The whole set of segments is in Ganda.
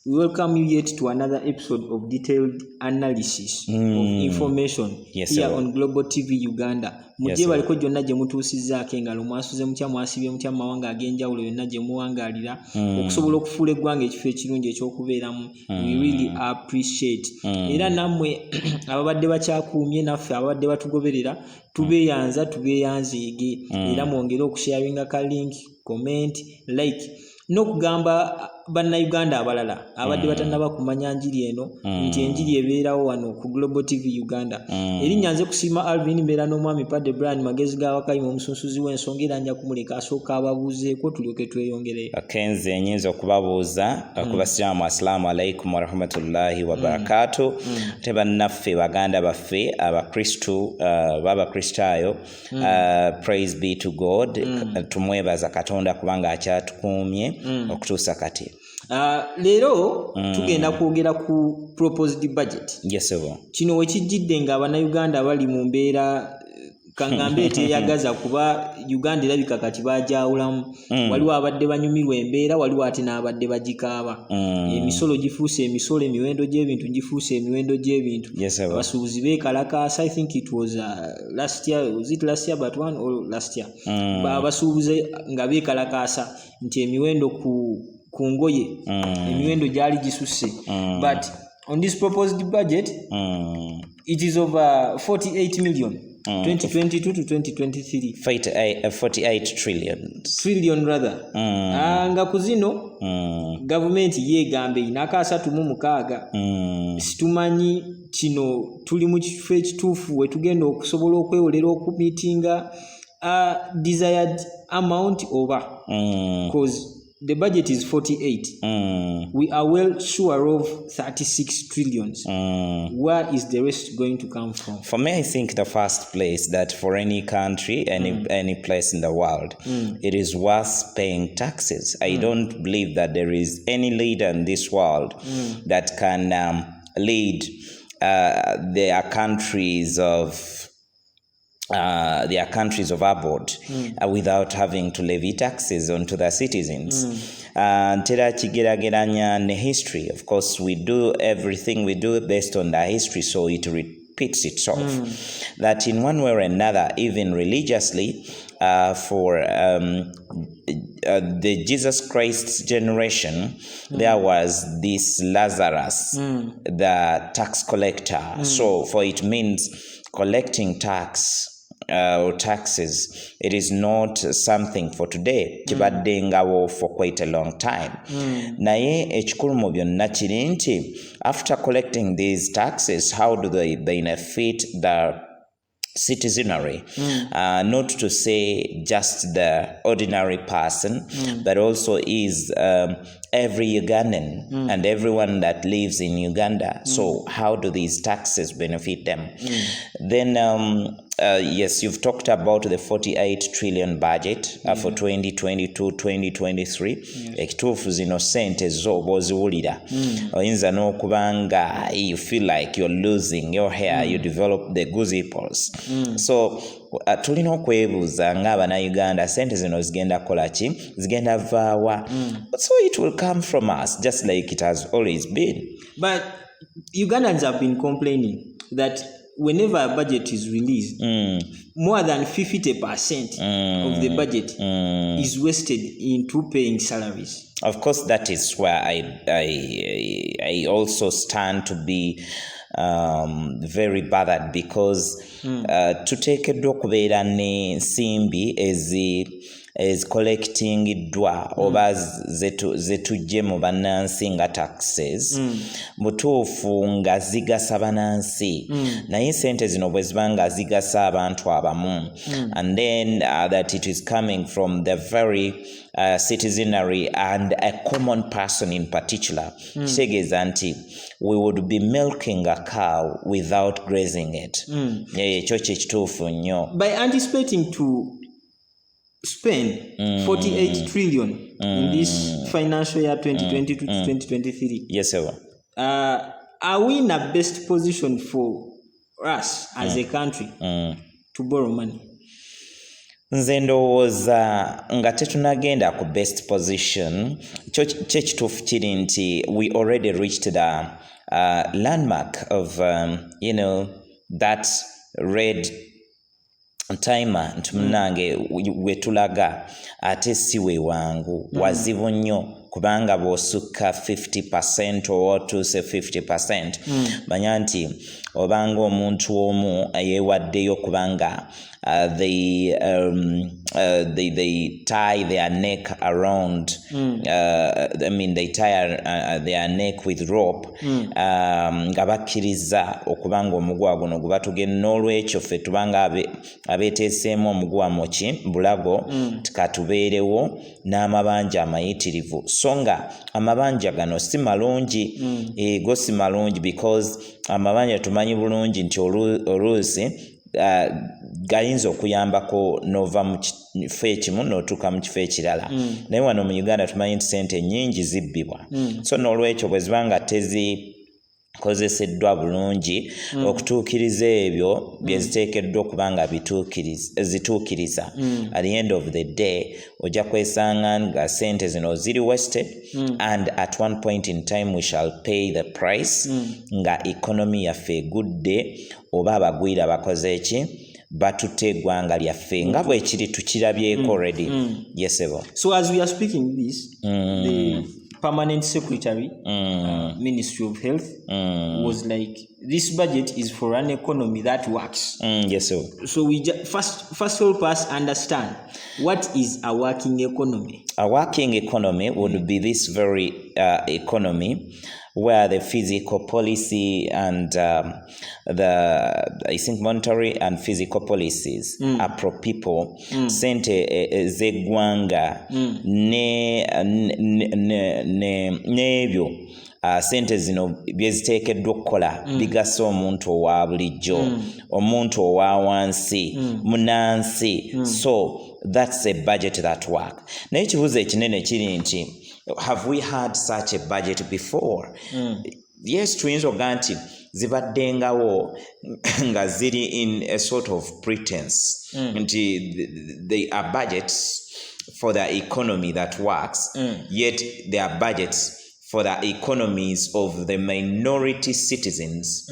We welcome you yet to another episode of detailed analysis of information here on Global TV Uganda. Mujje baliko gyonna gye mutuusizzaako engalo mwasuze mutya mwasibye mutya mu mawanga ag'enjawulo yonna gye muwangaalira okusobola okufuula eggwanga ekifo ekirungi ekyokubeeramu. We really appreciate. Era nammwe ababadde bakyakuumye naffe ababadde batugoberera tubeeyanza tubeeyanzeege era mwongere okusharinga ka link, comment, like n'okugamba bannayuganda abalala abadde batannaba kumanya njiri eno nti enjiri ebeerawo wano ku Global TV Uganda. Erinnya nze kusiima Alvin mbeera n'omwami Padde Brian magezi ga Wakayima omusunsuzi w'ensonga era nja kumuleka asooka ababuuzeeko tulyoke tweyongereyo. Akenze nyinza okubabuuza kubasiraamu assalamu alaikum warahmatullahi wabarakatuh. Te bannaffe baganda baffe abakristu b'abakristaayo praise be to God. Tumwebaza Katonda kubanga akyatukuumye okutuusa kati. Leero tugenda kwogera ku proposed budget. Yes sir. Kino wekijjidde nga abannayuganda bali mu mbeera kangambe eteyagaza kuba Uganda erabika kati baajawulamu. Waliwo abadde banyumirwa embeera, waliwo ate n'abadde bagikaaba. Emisolo gifuuse emisolo, emiwendo gy'ebintu gifuuse emiwendo gy'ebintu. Yes sir. Abasuubuzi beekalakaasa. I think it was last year, was it last year but one or last year? Abasuubuzi nga beekalakaasa nti emiwendo ku ngoye emiwendo gyali gisusse. But on this proposed budget it is over 48 million 2022 to 2023. 48 trillion rather. Nga ku zino gavumenti yeegambe inaka 36. Situmanyi kino tuli mu kifo ekituufu we tugenda okusobola okwewolera okumitinga desired amount over, because the budget is 48. We are well sure of 36 trillions. Where is the rest going to come from? For me, I think the first place that for any country, any place in the world, it is worth paying taxes. I don't believe that there is any leader in this world that can lead their countries of abroad without having to levy taxes onto the citizens. Ntera kigerageranya ne history. Of course, we do everything we do based on the history, so it repeats itself. That in one way or another, even religiously, for the Jesus Christ's generation, there was this Lazarus, the tax collector. So for it means collecting tax or taxes, it is not something for today. Kibadde ngawo for quite a long time. Naye ekikulu mu byonna kiri nti after collecting these taxes, how do they benefit the citizenry? Not to say just the ordinary person, but also is every Ugandan and everyone that lives in Uganda. So how do these taxes benefit them? Then yes, you've talked about the 48 trillion budget for 2022-2023. Ekituufu zino sente zo bw'oziwulira oyinza n'okubanga you feel like you're losing your hair, you develop the goosebumps. So tulina okwebuuza ng'Abannayuganda sente zino zigenda kukola ki? Zigenda vaawa? So it will come from us just like it has always been. But Ugandans have been complaining that whenever a budget is released, more than 50% of the budget is wasted into paying salaries. Of course, that is where I also stand to be very bothered, because to take a okubeera ne nsimbi is collecting dwa oba zetujje mu bannansi nga taxes mutuufu nga zigasa bannansi naye sente zino bwe ziba nga zigasa abantu abamu and then that it is coming from the very citizenry and a common person in particular, kitegeeza nti we would be milking a cow without grazing it. Ekyo kituufu nnyo. By anticipating to spend 48 trillion in this financial year 2022 to 2023. Yes, sir. Are we in a best position for us as a country to borrow money? nze ndowooza nga tetunagenda ku best position kye kituufu kiri nti we already reached the landmark of that red timer nti munange wetulaga ate si we wangu wazibu nnyo kubanga bw'osukka 50% or tuuse 50% manya nti obanga omuntu omu yeewaddeyo kubanga they tie their neck around they tie their neck with rope nga bakkiriza okubanga omugwa guno gubatugenda n'olwekyo ffe tubanga abeeteeseemu omugwa moki bulago tikatubeerewo n'amabanja amayitirivu so nga amabanja gano si malungi go si malungi because amabanja tumanyi bulungi nti oluusi gayinza okuyambako nova mu kifo ekimu n'otuuka mu kifo ekirala naye wano mu Uganda tumanyi nti sente nnyingi zibbibwa so n'olwekyo bwe ziba nga tezikozeseddwa bulungi okutuukiriza ebyo bye ziteekeddwa okuba nga zituukiriza at the end of the day ojja kwesanga nga sente zino ziri wasted and at one point in time we shall pay the price nga economy yaffe egudde oba abagwira bakoze eki batutte eggwanga lyaffe nga bwe kiri tukirabyeko already yesebo. So as we are speaking this the permanent secretary Ministry of Health was like, this budget is for an economy that works. Yes sir. So we first help us understand what is a working economy. A working economy would be this very economy where the physical policy and I think monetary and physical policies are pro people sente zegwanga nebyo sente zino byeziteekeddwa okukola bigasa omuntu owa bulijjo omuntu owa wansi munansi so that's a budget that work. Naye ekibuuzo ekinene kiri nti have we had such a budget before? Yes, tuyinza okuga nti zibaddengawo nga ziri in a sort of pretense nti they are budgets for the economy that works yet they are budgets for the economies of the minority citizens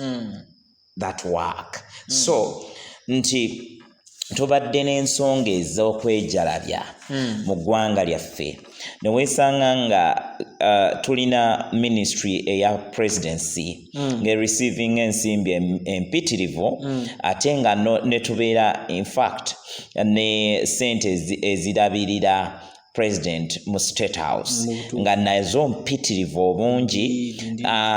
that work. So nti tubadde n'ensonga ez'okwejalabya mu ggwanga lyaffe ne weesanga nga tulina ministry eya presidency nga receiving ensimbi empitirivu ate nga ne tubeera in fact ne sente ezirabirira president mu state house nga nazo mpitirivu obungi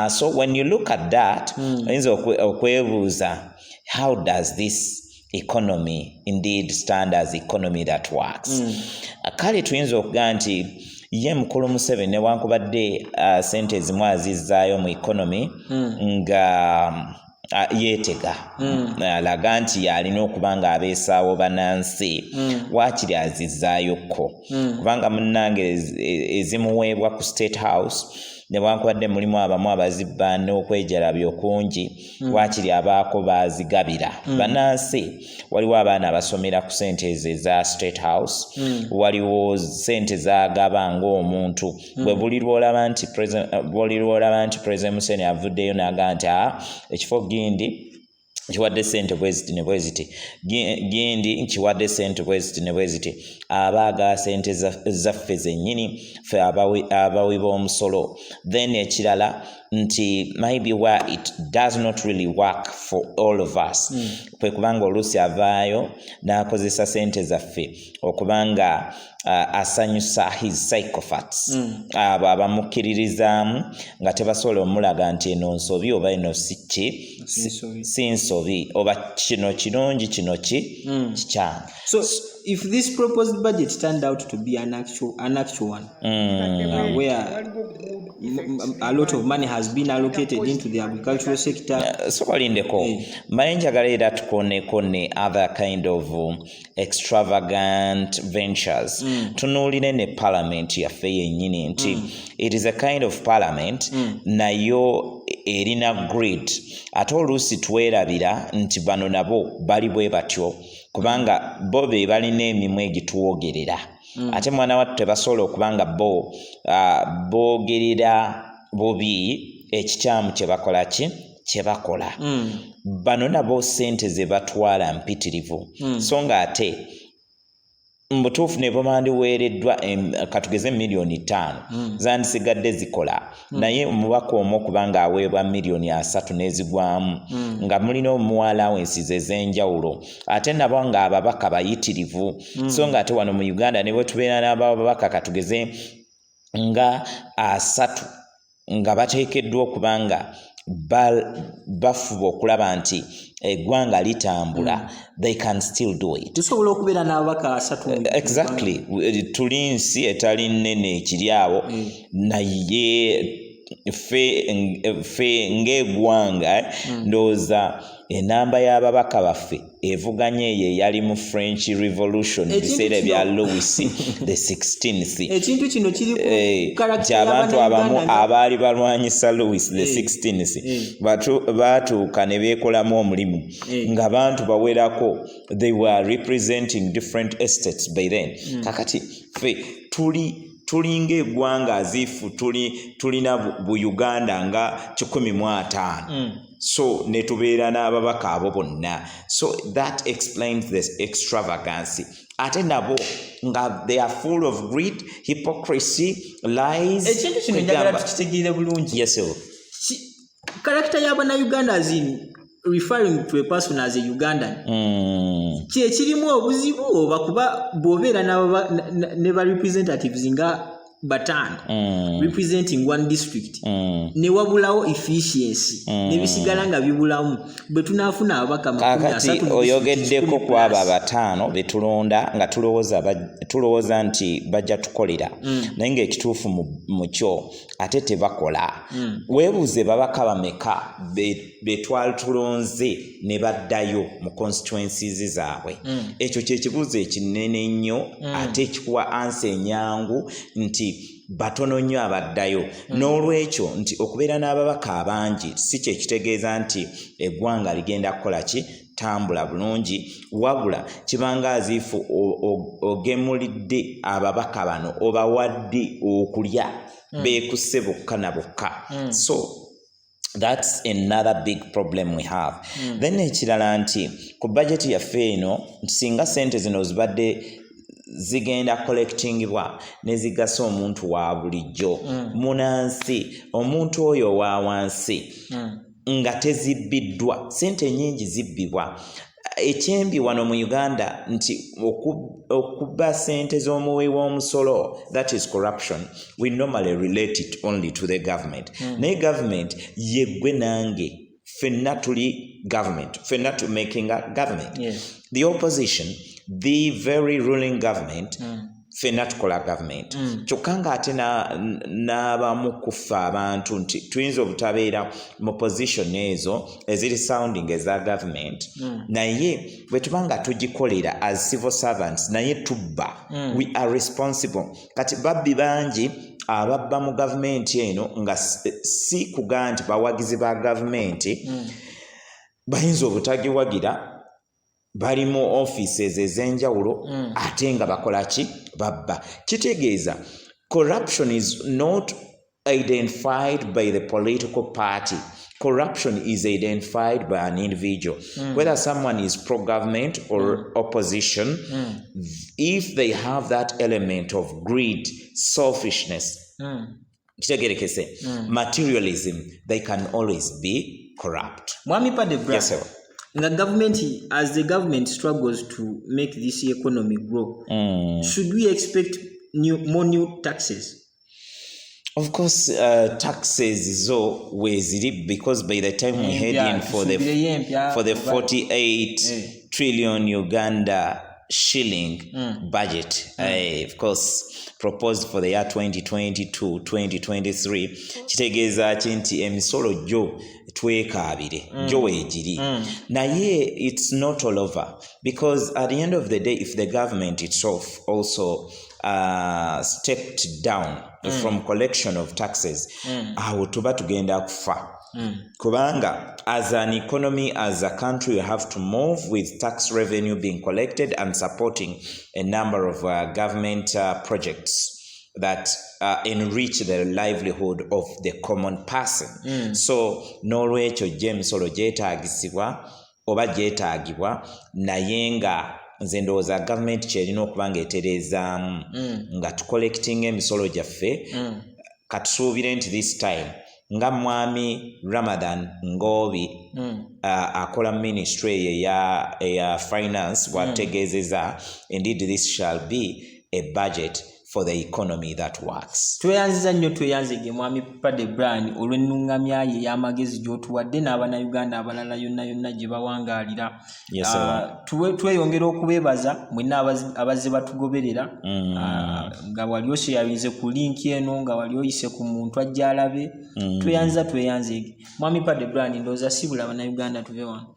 so when you look at that oyinza okwebuuza how does this economy indeed stand as economy that works? Kale tuyinza okuga nti ye mukulu Museveni newankubadde sente ezimu azizzaayo mu economy nga yeetega alaga nti alina okuba nga abeesaawo bannansi waakiri azizzaayo-kko kubanga munnange ezimuweebwa ku state house newankubadde mulimu abamu abazibba n'okwejalabya okungi waakiri abaako baazigabira bannansi waliwo abaana abasomera ku sente ezo eza state house waliwo sente zagaba ng'omuntu bwe buli lwolaba nti president Museveni avuddeyo n'aga nti ekifo gindi nkiwadde sente bweziti ne bweziti gindi nkiwadde sente bweziti ne bweziti abaaga sente zaffe zennyini ffe abawi b'omusolo then ekirala nti maybe where it does not really work for all of us kwe kubanga oluusi avaayo n'akozesa sente zaffe okubanga asanyusa his psychopaths abo abamukkiririzaamu nga tebasobola omulaga nti eno nsobi oba eno si nsobi oba kino kirungi kino kikyamu. So if this proposed budget turned out to be an actual one where a lot of money has been allocated into the agricultural sector. So walindeko mbaye njagala era tukoneko ne other kind of extravagant ventures tunuulire ne parliament yaffe yennyini nti it is a kind of parliament nayo erina grid ate oluusi twerabira nti bano nabo bali bwe batyo kubanga bo be balina emimwa egituwogerera ate mwana wattu tebasobola okubanga bo boogerera bubi ekikyamu kye bakola bano nabo ssente ze batwala mpitirivu so nga ate mbutuufu ne bamandiweereddwa katugeze miliyoni 5 zandisigadde zikola naye omubaka omu okubanga aweebwa miliyoni 3 n'ezigwamu nga mulina omuwala wensiz ez'enjawulo ate nabo nga ababaka bayitirivu so nga ate wano mu Uganda ne bwe tubeera n'ababaka katugeze nga 3 nga bateekeddwa okubanga bafuba okulaba nti eggwanga litambula they can still do it. Tusobola okubeera n'ababaka 3 exactly tuli nsi etali nnene ekiri awo naye ffe ng'eggwanga ndowooza enamba y'ababaka baffe evuganye eyo eyali mu French Revolution biseera bya Louis the 16th ekintu kino kiri ku abantu abamu abaali balwanyisa Louis the 16th baatuuka ne beekolamu omulimu nga bantu bawerako they were representing different estates by then kakati ffe tulinga eggwanga aziifu tulina bu Uganda nga 15 so ne tubeera n'ababaka abo bonna so that explains this extravagance ate nabo nga they are full of greed, hypocrisy, lies. Ekintu kino njagala tukitegeere bulungi. Yes sir. Character y'Abannayuganda as in referring to a person as a Ugandan. Kye kirimu obuzibu oba kuba bw'obeera ne ba representatives nga batano representing one district ne wabulawo efficiency ne bisigala nga bibulamu bwe tunaafuna ababaka kakati oyogeddeko kwaba batano betulonda nga tulowooza nti bajja tukolera naye ng'ekituufu mu kyo ate tebakola weebuuze babaka bameka betwatulonze ne baddayo mu constituencies zaabwe ekyo kyekibuuzo ekinene nnyo ate ekikuwa ansi enyangu nti batono nnyo abaddayo n'olwekyo nti okubeera n'ababaka abangi si kye kitegeeza nti eggwanga ligenda kukola ki tambula bulungi wabula kibanga aziifu ogemulidde ababaka bano obawadde okulya beekusse bokka na bokka so that's another big problem we have then ekirala nti ku budget yaffe eno singa sente zino zibadde zigenda collectingibwa ne zigasa omuntu wa bulijjo munansi omuntu oyo wa wansi nga tezibbiddwa sente nyingi zibbibwa ekyembi wano mu Uganda nti okubba sente z'omuwi w'omusolo that is corruption we normally relate it only to the government naye government yeggwe nange ffenna tuli government ffenna to making a government the opposition the very ruling government ffenna tukola government kyokka nga ate n'abamu kuffa abantu nti tuyinza obutabeera mu position ezo eziri sounding eza government naye bwe tuba nga tugikolera as civil servants naye tubba we are responsible kati babbi bangi ababba mu gavumenti eno nga si kugaa nti bawagizi ba gavumenti bayinza obutagiwagira bali mu offices ez'enjawulo ate nga bakola ki babba kitegeeza corruption is not identified by the political party corruption is identified by an individual whether someone is pro-government or opposition if they have that element of greed selfishness kitegerekese materialism they can always be corrupt. Mwami Padebra, yes sir. As the government struggles to make this economy grow, should we expect more new taxes? Of course, taxes zo weziri because by the time we head in for the 48 trillion Uganda shilling budget, of course, proposed for the year 2022-2023, kitegeeza nti emisolo gyo twekaabire gyo weegiri naye it's not all over because at the end of the day if the government itself also stepped down from collection of taxes awo tuba tugenda kufa kubanga as an economy, as a country, we have to move with tax revenue being collected and supporting a number of government projects that enrich the livelihood of the common person. So n'olwekyo gyemisolo gyetaagisibwa oba gyetaagibwa naye nga nze ndowooza gavumenti kyerina okuba ng'etereezaamu nga tucollecting emisolo gyaffe katusuubire nti this time nga mwami Ramadan Ngobi akola ministry eya finance bw'ategeezeza indeed this shall be a budget for the economy that works. Tweyanziza nnyo tweyanzige mwami Padde Brian olw'ennungamya ye y'amagezi gy'otuwadde n'Abannayuganda abalala yonna gye bawangaalira. Yes, tweyongera okubeebaza mwenna abazze batugoberera nga wali osharinze ku linki eno nga wali oyise ku muntu ajja alabe. Tweyanzige mwami Padde Brian ndowooza siibula Abannayuganda tuve wano.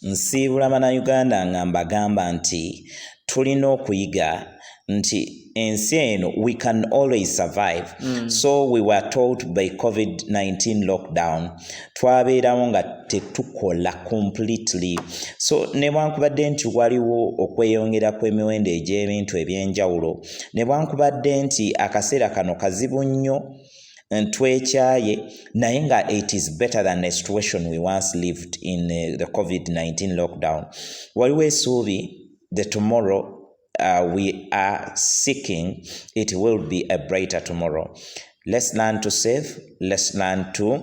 Nsiibula Abannayuganda nga mbagamba nti tulina okuyiga nti ensi eno we can always survive. So we were told by COVID-19 lockdown twabeerawo nga tetukola completely. So ne bwankubadde nti waliwo okweyongera kw'emiwendo egy'ebintu eby'enjawulo, ne bwankubadde nti akaseera kano kazibu nnyo twekyaye, naye nga it is better than the situation we once lived in the COVID-19 lockdown. Waliwo essuubi the tomorrow we are seeking, it will be a brighter tomorrow. Let's learn to save. Let's learn to